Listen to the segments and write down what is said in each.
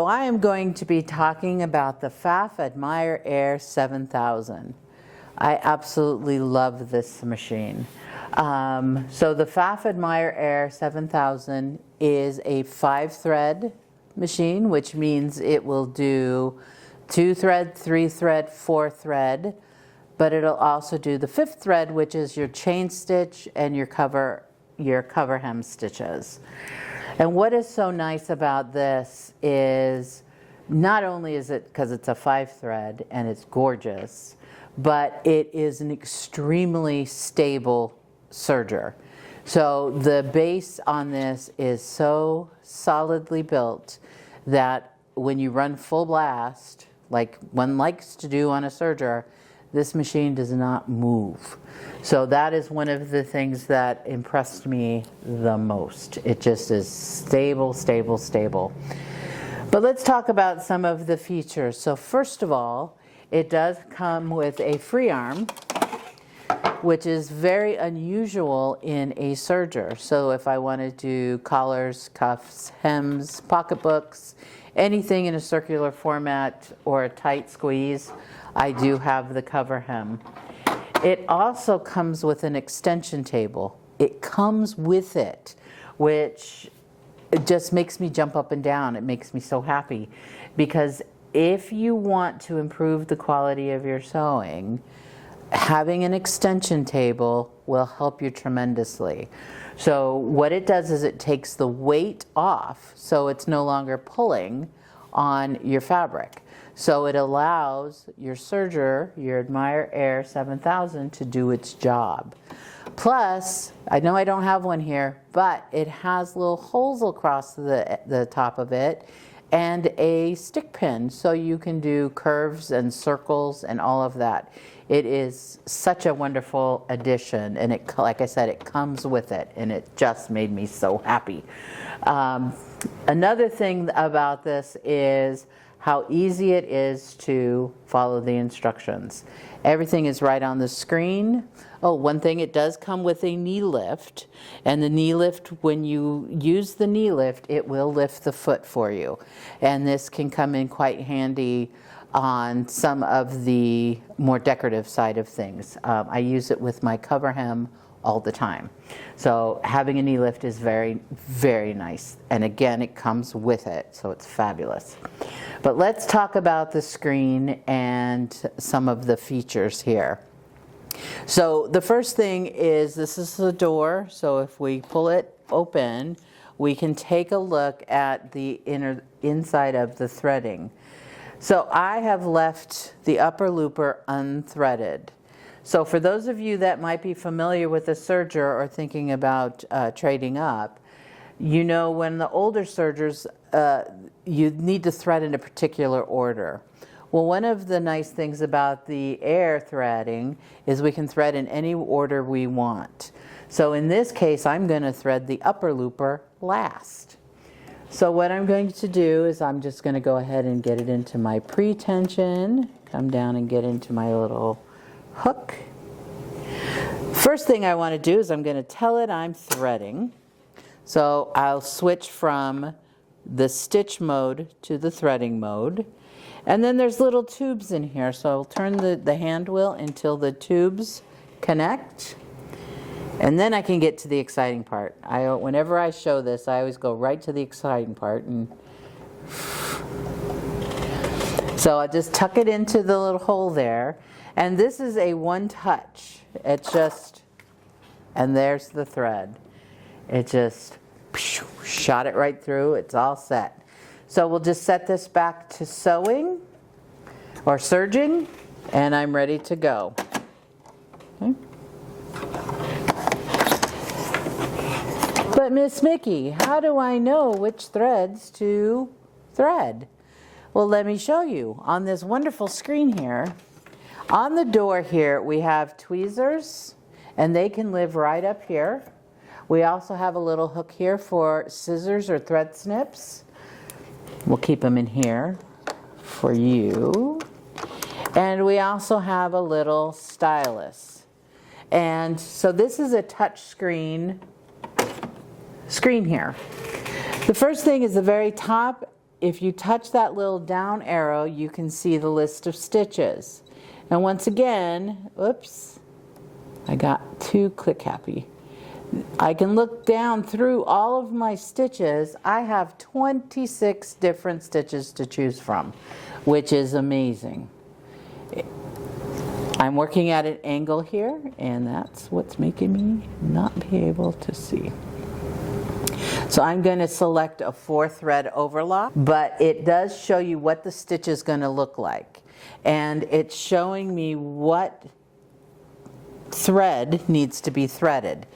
So I am going to be talking about the Pfaff Admire Air 7000. I absolutely love this machine. So the Pfaff Admire Air 7000 is a 5-thread machine, which means it will do 2-thread, 3-thread, 4-thread, but it'll also do the 5th thread, which is your chain stitch and your cover hem stitches. And what is so nice about this is not only is it because it's a 5-thread and it's gorgeous, but it is an extremely stable serger. So the base on this is so solidly built that when you run full blast, like one likes to do on a serger, this machine does not move. So that is one of the things that impressed me the most. It just is stable, stable, stable. But let's talk about some of the features. So first of all, it does come with a free arm, which is very unusual in a serger. So if I want to do collars, cuffs, hems, pocketbooks, anything in a circular format or a tight squeeze, I do have the cover hem. It also comes with an extension table. It comes with it, which just makes me jump up and down. It makes me so happy, because if you want to improve the quality of your sewing, having an extension table will help you tremendously. So what it does is it takes the weight off, so it's no longer pulling on your fabric. So it allows your serger, your Admire Air 7000, to do its job. Plus, I know I don't have one here, but it has little holes across the top of it and a stick pin, so you can do curves and circles and all of that. It is such a wonderful addition, and it, like I said, it comes with it, and it just made me so happy. Another thing about this is how easy it is to follow the instructions. Everything is right on the screen. Oh, one thing, it does come with a knee lift, and the knee lift, when you use the knee lift, it will lift the foot for you. And this can come in quite handy on some of the more decorative side of things. I use it with my cover hem all the time. So having a knee lift is very, very nice. And again, it comes with it, so it's fabulous. But let's talk about the screen and some of the features here. So the first thing is, this is the door. So if we pull it open, we can take a look at the inside of the threading. So I have left the upper looper unthreaded. So for those of you that might be familiar with a serger or thinking about trading up, you know when the older sergers, you need to thread in a particular order. Well, one of the nice things about the air threading is we can thread in any order we want. So in this case, I'm going to thread the upper looper last. So what I'm going to do is I'm just going to go ahead and get it into my pre-tension, come down and get into my little hook. First thing I want to do is I'm going to tell it I'm threading. So I'll switch from the stitch mode to the threading mode. And then there's little tubes in here, so I'll turn the hand wheel until the tubes connect. And then I can get to the exciting part. Whenever I show this, I always go right to the exciting part. And so I'll just tuck it into the little hole there. And this is a one touch. It's just, and there's the thread. It just shot it right through. It's all set. So we'll just set this back to sewing or serging, and I'm ready to go. Okay. But Miss Mickey, how do I know which threads to thread? Well, let me show you. On this wonderful screen here, on the door here, we have tweezers, and they can live right up here. We also have a little hook here for scissors or thread snips. We'll keep them in here for you. And we also have a little stylus. And so this is a touch screen here. The first thing is the very top if you touch that little down arrow, you can see the list of stitches. And once again, oops, I got too click happy. I can look down through all of my stitches. I have 26 different stitches to choose from, which is amazing. I'm working at an angle here, and that's what's making me not be able to see. So I'm going to select a 4-thread overlock, but it does show you what the stitch is going to look like. And it's showing me what thread needs to be threaded.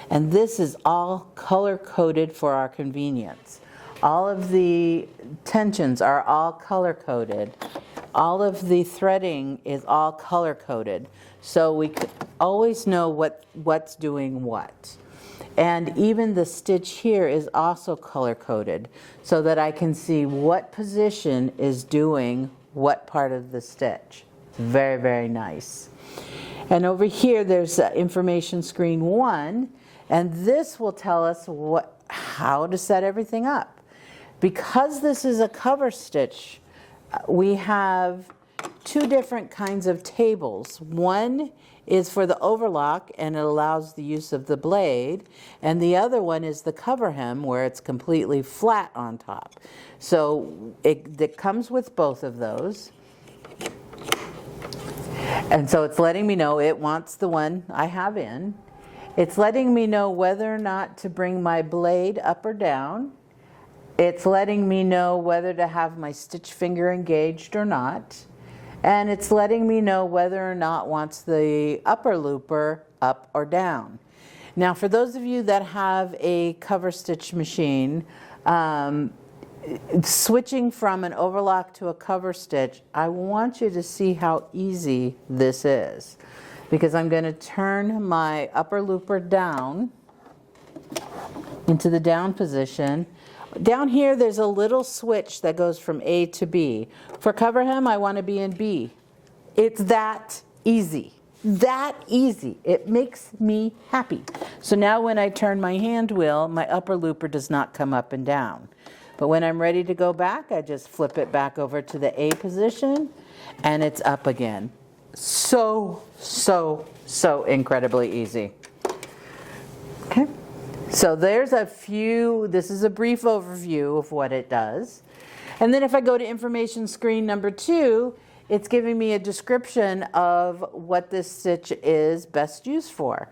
And this is all color-coded for our convenience. All of the tensions are all color-coded. All of the threading is all color-coded. So we could always know what's doing what. And even the stitch here is also color-coded so that I can see what position is doing what part of the stitch. Very, very nice. And over here there's information screen 1, and this will tell us how to set everything up. Because this is a cover stitch, we have 2 different kinds of tables. One is for the overlock, and it allows the use of the blade, and the other one is the cover hem, where it's completely flat on top. So it comes with both of those. And so it's letting me know it wants the one I have in. It's letting me know whether or not to bring my blade up or down. It's letting me know whether to have my stitch finger engaged or not. And it's letting me know whether or not wants the upper looper up or down. Now, for those of you that have a cover stitch machine, switching from an overlock to a cover stitch, I want you to see how easy this is. Because I'm going to turn my upper looper down into the down position. Down here there's a little switch that goes from A to B. For cover hem, I want to be in B. It's that easy. That easy. It makes me happy. So now when I turn my hand wheel, my upper looper does not come up and down. But when I'm ready to go back, I just flip it back over to the A position and it's up again. So incredibly easy. Okay. So there's a few, this is a brief overview of what it does. And then if I go to information screen number 2, it's giving me a description of what this stitch is best used for.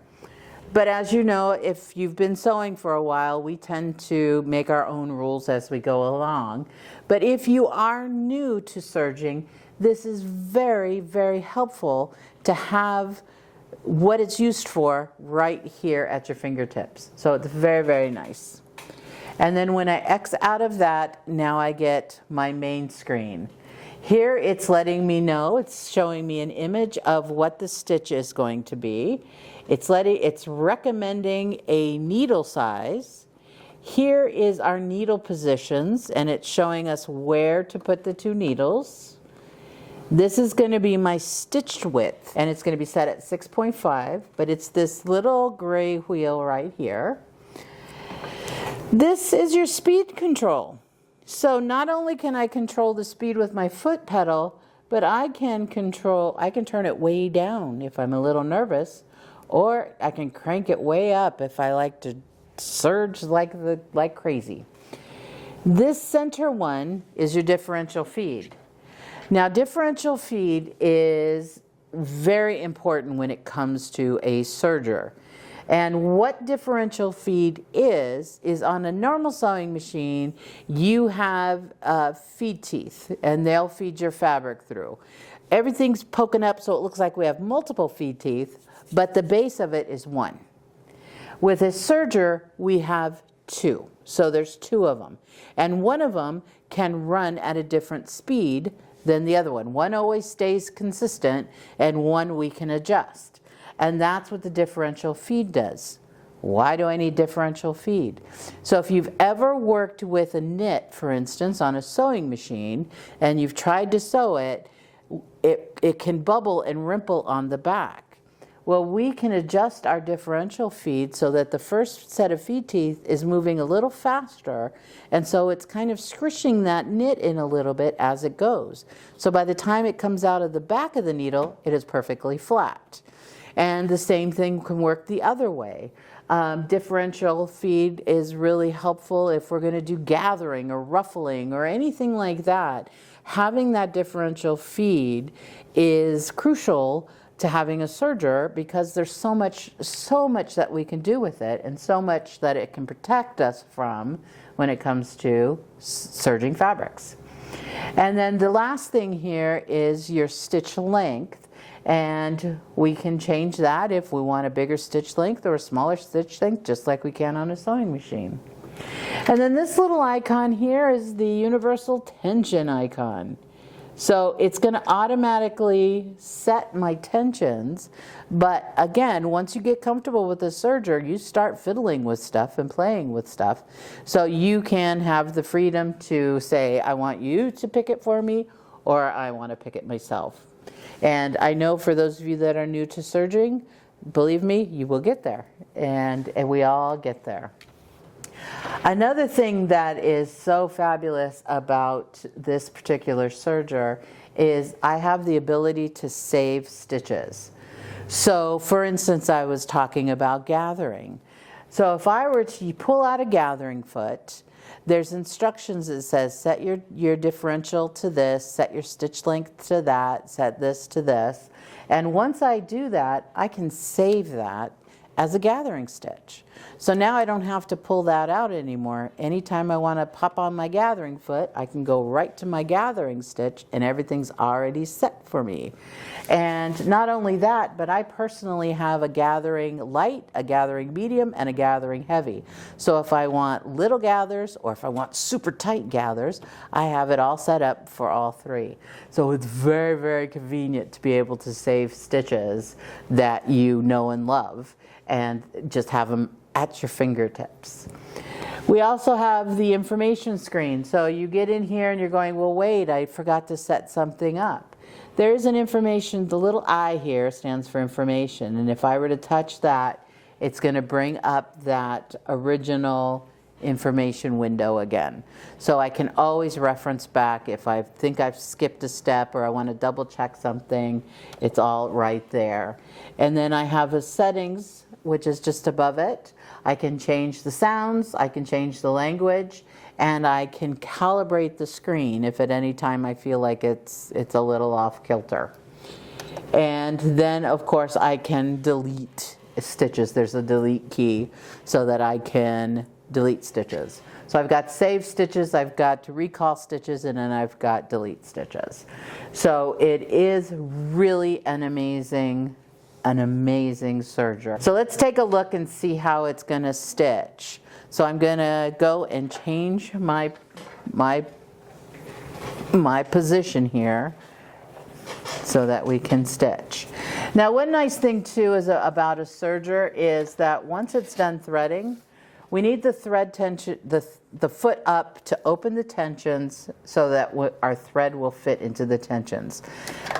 But as you know, if you've been sewing for a while, we tend to make our own rules as we go along. But if you are new to serging, this is very, very helpful to have what it's used for right here at your fingertips. So it's very, very nice. And then when I X out of that, now I get my main screen. Here it's letting me know, it's showing me an image of what the stitch is going to be. It's recommending a needle size. Here is our needle positions, and it's showing us where to put the 2 needles. This is going to be my stitched width, and it's going to be set at 6.5, but it's this little gray wheel right here. This is your speed control. So not only can I control the speed with my foot pedal, but I can turn it way down if I'm a little nervous, or I can crank it way up if I like to surge like crazy. This center one is your differential feed. Now, differential feed is very important when it comes to a serger. And what differential feed is on a normal sewing machine, you have feed teeth, and they'll feed your fabric through. Everything's poking up so it looks like we have multiple feed teeth, but the base of it is 1. With a serger, we have 2. So there's 2 of them. And one of them can run at a different speed than the other one. One always stays consistent, and one we can adjust. And that's what the differential feed does. Why do I need differential feed? So if you've ever worked with a knit, for instance, on a sewing machine, and you've tried to sew it, it can bubble and rimple on the back. Well, we can adjust our differential feed so that the first set of feed teeth is moving a little faster, and so it's kind of squishing that knit in a little bit as it goes. So by the time it comes out of the back of the needle, it is perfectly flat. And the same thing can work the other way. Differential feed is really helpful if we're going to do gathering or ruffling or anything like that. Having that differential feed is crucial to having a serger, because there's so much that we can do with it, and so much that it can protect us from when it comes to serging fabrics. And then the last thing here is your stitch length, and we can change that if we want a bigger stitch length or a smaller stitch length, just like we can on a sewing machine. And then this little icon here is the universal tension icon. So it's going to automatically set my tensions, but again, once you get comfortable with the serger, you start fiddling with stuff and playing with stuff. So you can have the freedom to say, I want you to pick it for me, or I want to pick it myself. And I know for those of you that are new to serging, believe me, you will get there, and we all get there. Another thing that is so fabulous about this particular serger is I have the ability to save stitches. So for instance, I was talking about gathering. So if I were to pull out a gathering foot, there's instructions that says set your differential to this, set your stitch length to that, set this to this. And once I do that, I can save that as a gathering stitch. So now I don't have to pull that out anymore. Anytime I want to pop on my gathering foot, I can go right to my gathering stitch and everything's already set for me. And not only that, but I personally have a gathering light, a gathering medium, and a gathering heavy. So if I want little gathers or if I want super tight gathers, I have it all set up for all three. So it's very, very convenient to be able to save stitches that you know and love, and just have them at your fingertips. We also have the information screen. So you get in here and you're going, well, wait, I forgot to set something up. There is an information, the little I here stands for information, and if I were to touch that, it's going to bring up that original information window again. So I can always reference back if I think I've skipped a step or I want to double check something, it's all right there. And then I have a settings, which is just above it. I can change the sounds, I can change the language, and I can calibrate the screen if at any time I feel like it's a little off kilter. And then of course I can delete stitches. There's a delete key so that I can delete stitches. So I've got save stitches, I've got to recall stitches, and then I've got delete stitches. So it is really an amazing serger. So let's take a look and see how it's going to stitch. So I'm going to go and change my position here so that we can stitch. Now one nice thing too is about a serger is that once it's done threading, we need the thread tension, the foot up to open the tensions so that our thread will fit into the tensions.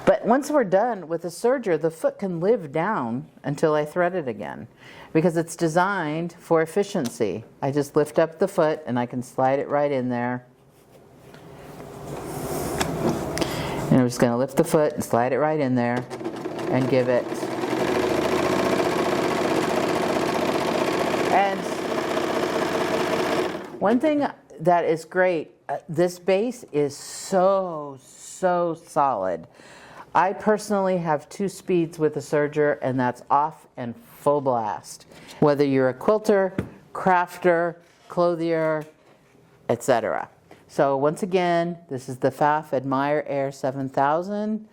But once we're done with the serger, the foot can live down until I thread it again, because it's designed for efficiency. I just lift up the foot and I can slide it right in there. And I'm just going to lift the foot and slide it right in there and give it. And one thing that is great, this base is so solid. I personally have 2 speeds with the serger, and that's off and full blast. Whether you're a quilter, crafter, clothier, etc. So once again, this is the Pfaff Admire Air 7000.